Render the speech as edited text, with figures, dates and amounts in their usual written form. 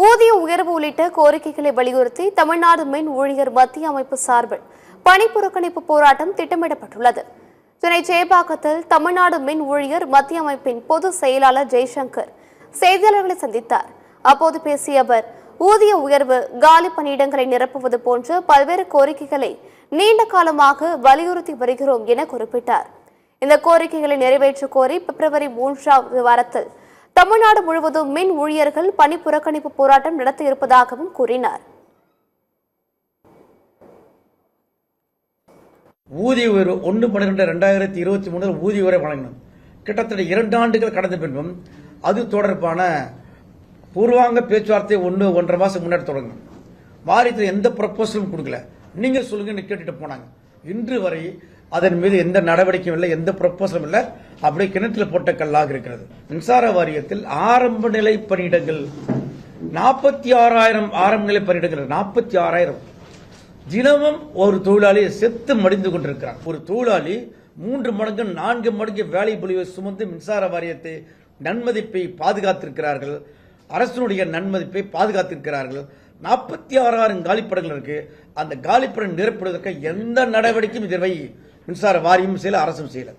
ஊதிய உயர்வு உள்ளிட்ட கோரிக்கைகளை வலியுறுத்தி தமிழ்நாடு மின் ஊழியர் மத்திய அமைப்பு சார்பில் பணி புறக்கணிப்பு போராட்டம் திட்டமிடப்பட்டுள்ளது. சென்னை சேப்பாக்கத்தில் தமிழ்நாடு மின் ஊழியர் மத்திய அமைப்பின் பொதுச் செயலாளர் ஜெய்சங்கர் செய்தியாளர்களை சந்தித்தார். அப்போது பேசிய அவர், ஊதிய உயர்வு, காலி பணியிடங்களை நிரப்புவது போன்ற பல்வேறு கோரிக்கைகளை நீண்ட காலமாக வலியுறுத்தி வருகிறோம் என குறிப்பிட்டார். இந்த கோரிக்கைகளை நிறைவேற்ற கோரி பிப்ரவரி 3ஆவது வாரத்தில் தமிழ்நாடு முழுவதும் மின் ஊழியர்கள் பணி புறக்கணிப்பு போராட்டம் நடத்த இருப்பதாகவும் கூறினார். ஊதிய உயர்வு 1/12/2023 ஊதிய உயர்வை வழங்கணும். கிட்டத்தட்ட 2 ஆண்டுகள் கடந்த பின்பும் அது தொடர்பான பூர்வாங்க பேச்சுவார்த்தை 1-1.5 மாசம் முன்னாடி தொடங்கணும். வாரியத்தில் எந்த ப்ரொபோசலும் கொடுக்கல. நீங்க சொல்லுங்க கேட்டுட்டு போனாங்க. இன்று வரை அதன் மீது எந்த நடவடிக்கையும் இல்லை, எந்த ப்ரொபோசலும் இல்லை. அப்படியே கிணற்றில் போட்ட கல்லாக இருக்கிறது. மின்சார வாரியத்தில் ஆரம்ப நிலை பணியிடங்கள் 46,000 ஆரம்ப நிலை பணியிடங்கள் 46,000. தினமும் ஒரு தொழிலாளி செத்து மடிந்து கொண்டிருக்கிறார். ஒரு தொழிலாளி 3 மடங்கு 4 மடங்கு வேலை பொழிவை சுமந்து மின்சார வாரியத்தை நன்மதிப்பை பாதுகாத்திருக்கிறார்கள். அரசினுடைய நன்மதிப்பை பாதுகாத்திருக்கிறார்கள். 46,000 காலிப்படங்கள் இருக்கு. அந்த காலிப்படம் நிரப்புவதற்கு எந்த நடவடிக்கையும் இதுவரை மின்சார வாரியமும் செய்யல, அரசும் செய்யல.